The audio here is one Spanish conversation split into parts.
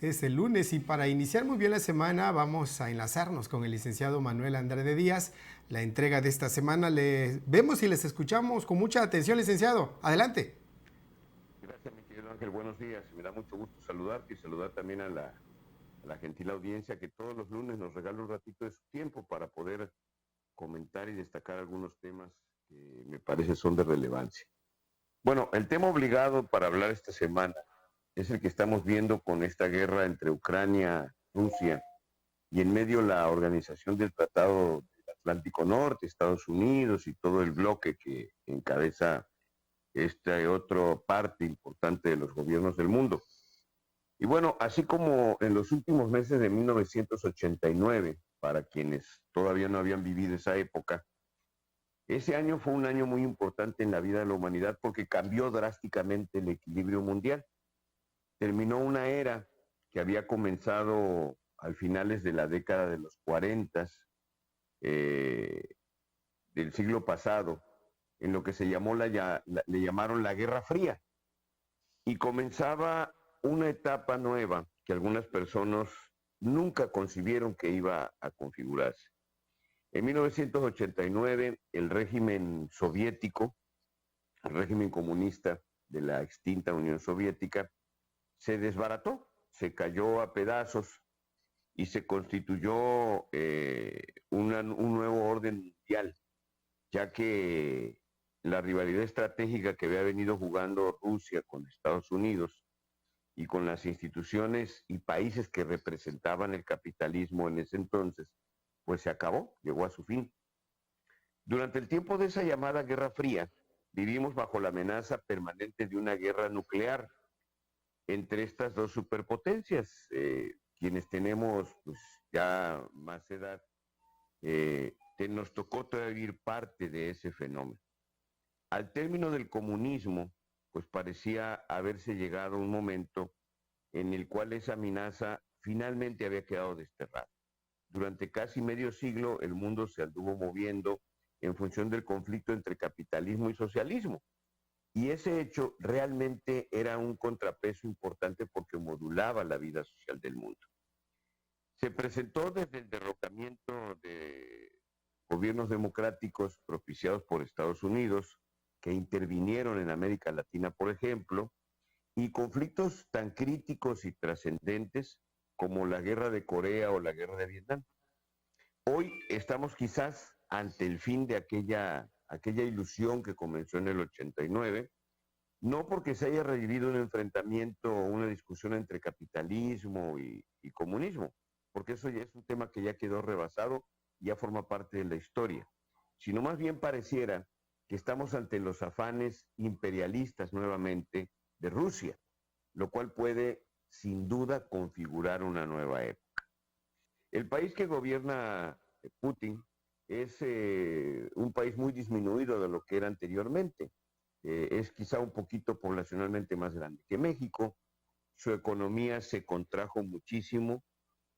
Es el lunes y para iniciar muy bien la semana vamos a enlazarnos con el licenciado Manuel Andrade Díaz. La entrega de esta semana le vemos y les escuchamos con mucha atención, licenciado. Adelante. Gracias, mi querido Ángel. Buenos días. Me da mucho gusto saludarte y saludar también a la gentil audiencia que todos los lunes nos regala un ratito de su tiempo para poder comentar y destacar algunos temas que me parece son de relevancia. Bueno, el tema obligado para hablar esta semana es el que estamos viendo con esta guerra entre Ucrania, Rusia y en medio la organización del Tratado del Atlántico Norte, Estados Unidos y todo el bloque que encabeza esta otra parte importante de los gobiernos del mundo. Y bueno, así como en los últimos meses de 1989, para quienes todavía no habían vivido esa época, ese año fue un año muy importante en la vida de la humanidad porque cambió drásticamente el equilibrio mundial. Terminó una era que había comenzado al finales de la década de los 40 eh, del siglo pasado, en lo que se llamó le llamaron la Guerra Fría. Y comenzaba una etapa nueva que algunas personas nunca concibieron que iba a configurarse. En 1989, el régimen soviético, el régimen comunista de la extinta Unión Soviética, se desbarató, se cayó a pedazos y se constituyó un nuevo orden mundial, ya que la rivalidad estratégica que había venido jugando Rusia con Estados Unidos y con las instituciones y países que representaban el capitalismo en ese entonces, pues se acabó, llegó a su fin. Durante el tiempo de esa llamada Guerra Fría, vivimos bajo la amenaza permanente de una guerra nuclear entre estas dos superpotencias. Quienes tenemos pues, ya más edad, nos tocó todavía vivir parte de ese fenómeno. Al término del comunismo, pues parecía haberse llegado a un momento en el cual esa amenaza finalmente había quedado desterrada. Durante casi medio siglo el mundo se anduvo moviendo en función del conflicto entre capitalismo y socialismo. Y ese hecho realmente era un contrapeso importante porque modulaba la vida social del mundo. Se presentó desde el derrocamiento de gobiernos democráticos propiciados por Estados Unidos, que intervinieron en América Latina, por ejemplo, y conflictos tan críticos y trascendentes como la guerra de Corea o la guerra de Vietnam. Hoy estamos quizás ante el fin de aquella ilusión que comenzó en el 89, no porque se haya revivido un enfrentamiento o una discusión entre capitalismo y comunismo, porque eso ya es un tema que ya quedó rebasado y ya forma parte de la historia, sino más bien pareciera que estamos ante los afanes imperialistas nuevamente de Rusia, lo cual puede sin duda configurar una nueva época. El país que gobierna Putin es un país muy disminuido de lo que era anteriormente. Es quizá un poquito poblacionalmente más grande que México. Su economía se contrajo muchísimo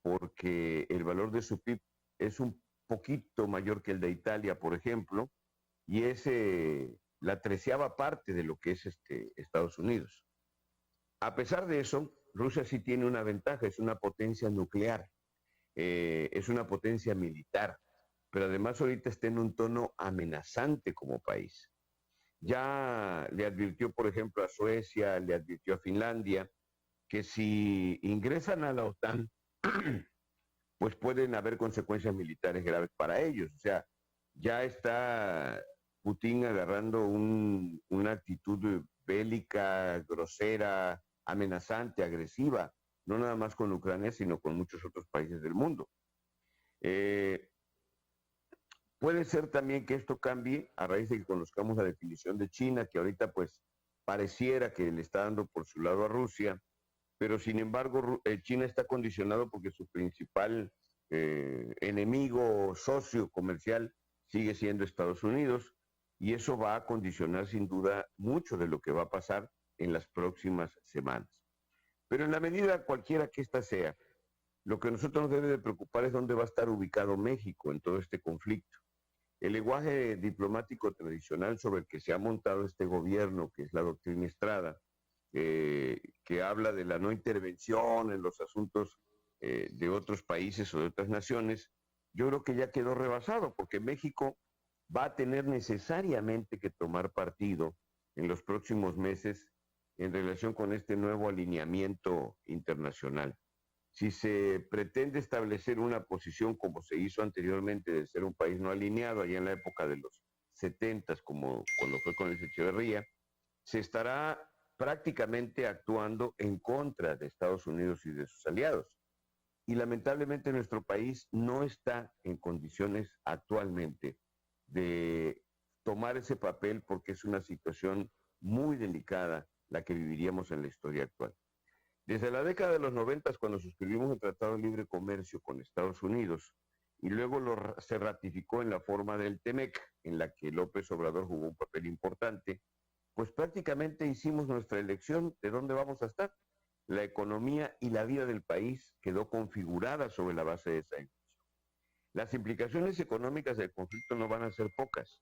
porque el valor de su PIB es un poquito mayor que el de Italia, por ejemplo, y es la treceava parte de lo que es Estados Unidos. A pesar de eso, Rusia sí tiene una ventaja, es una potencia nuclear, es una potencia militar, pero además ahorita está en un tono amenazante como país. Ya le advirtió, por ejemplo, a Suecia, le advirtió a Finlandia, que si ingresan a la OTAN, pues pueden haber consecuencias militares graves para ellos. O sea, ya está Putin agarrando una actitud bélica, grosera, amenazante, agresiva, no nada más con Ucrania, sino con muchos otros países del mundo. Eh, Puede ser también que esto cambie a raíz de que conozcamos la definición de China, que ahorita pues pareciera que le está dando por su lado a Rusia, pero sin embargo China está condicionado porque su principal enemigo o socio comercial sigue siendo Estados Unidos y eso va a condicionar sin duda mucho de lo que va a pasar en las próximas semanas. Pero en la medida cualquiera que ésta sea, lo que a nosotros nos debe de preocupar es dónde va a estar ubicado México en todo este conflicto. El lenguaje diplomático tradicional sobre el que se ha montado este gobierno, que es la doctrina Estrada, que habla de la no intervención en los asuntos de otros países o de otras naciones, yo creo que ya quedó rebasado, porque México va a tener necesariamente que tomar partido en los próximos meses en relación con este nuevo alineamiento internacional. Si se pretende establecer una posición como se hizo anteriormente de ser un país no alineado, allá en la época de los 70s, como cuando fue con Luis Echeverría, se estará prácticamente actuando en contra de Estados Unidos y de sus aliados. Y lamentablemente nuestro país no está en condiciones actualmente de tomar ese papel, porque es una situación muy delicada la que viviríamos en la historia actual. Desde la década de los 90, cuando suscribimos el Tratado de Libre Comercio con Estados Unidos, y luego se ratificó en la forma del TEMEC, en la que López Obrador jugó un papel importante, pues prácticamente hicimos nuestra elección de dónde vamos a estar. La economía y la vida del país quedó configurada sobre la base de esa elección. Las implicaciones económicas del conflicto no van a ser pocas,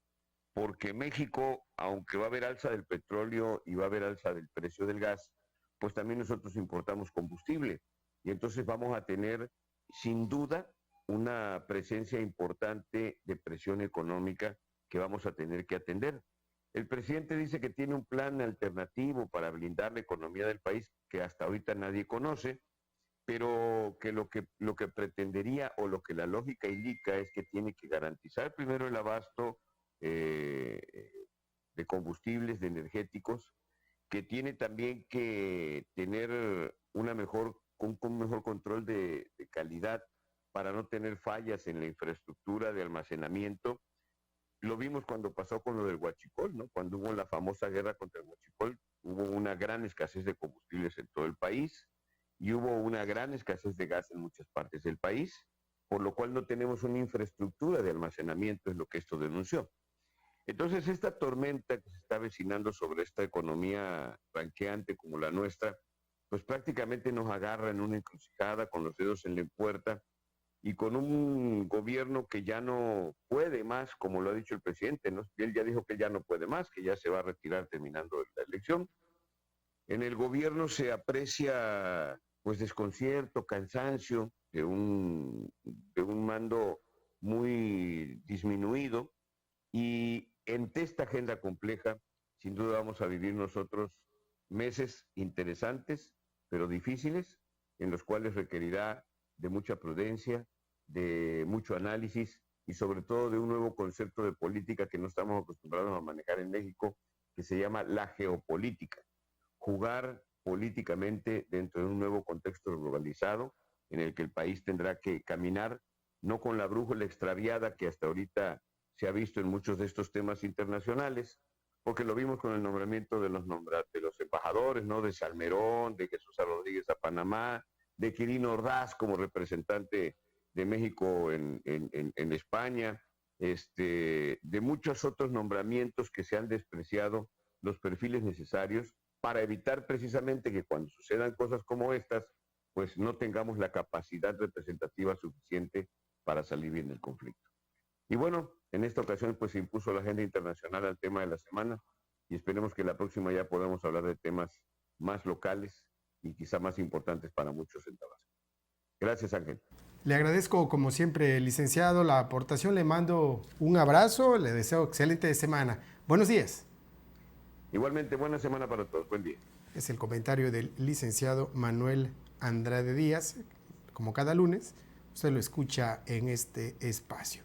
porque México, aunque va a haber alza del petróleo y va a haber alza del precio del gas, pues también nosotros importamos combustible. Y entonces vamos a tener, sin duda, una presencia importante de presión económica que vamos a tener que atender. El presidente dice que tiene un plan alternativo para blindar la economía del país que hasta ahorita nadie conoce, pero que lo que pretendería o lo que la lógica indica es que tiene que garantizar primero el abasto de combustibles, de energéticos, que tiene también que tener un mejor control de calidad para no tener fallas en la infraestructura de almacenamiento. Lo vimos cuando pasó con lo del huachicol, ¿no? Cuando hubo la famosa guerra contra el huachicol, hubo una gran escasez de combustibles en todo el país y hubo una gran escasez de gas en muchas partes del país, por lo cual no tenemos una infraestructura de almacenamiento, es lo que esto denunció. Entonces, esta tormenta que se está avecinando sobre esta economía ranqueante como la nuestra, pues prácticamente nos agarra en una encrucijada con los dedos en la puerta y con un gobierno que ya no puede más, como lo ha dicho el presidente, ¿no? Él ya dijo que ya no puede más, que ya se va a retirar terminando la elección. En el gobierno se aprecia pues desconcierto, cansancio de un mando muy disminuido, y ante esta agenda compleja, sin duda vamos a vivir nosotros meses interesantes, pero difíciles, en los cuales requerirá de mucha prudencia, de mucho análisis y sobre todo de un nuevo concepto de política que no estamos acostumbrados a manejar en México, que se llama la geopolítica. Jugar políticamente dentro de un nuevo contexto globalizado en el que el país tendrá que caminar no con la brújula extraviada que hasta ahorita se ha visto en muchos de estos temas internacionales, porque lo vimos con el nombramiento de los embajadores, ¿no? De Salmerón, de Jesús Rodríguez a Panamá, de Quirino Ordaz como representante de México en España, de muchos otros nombramientos que se han despreciado los perfiles necesarios para evitar precisamente que cuando sucedan cosas como estas, pues no tengamos la capacidad representativa suficiente para salir bien del conflicto. Y bueno, en esta ocasión pues se impuso la agenda internacional al tema de la semana y esperemos que la próxima ya podamos hablar de temas más locales y quizá más importantes para muchos en Tabasco. Gracias, Ángel. Le agradezco como siempre, licenciado, la aportación. Le mando un abrazo, le deseo excelente semana. Buenos días. Igualmente, buena semana para todos. Buen día. Es el comentario del licenciado Manuel Andrade Díaz. Como cada lunes, usted lo escucha en este espacio.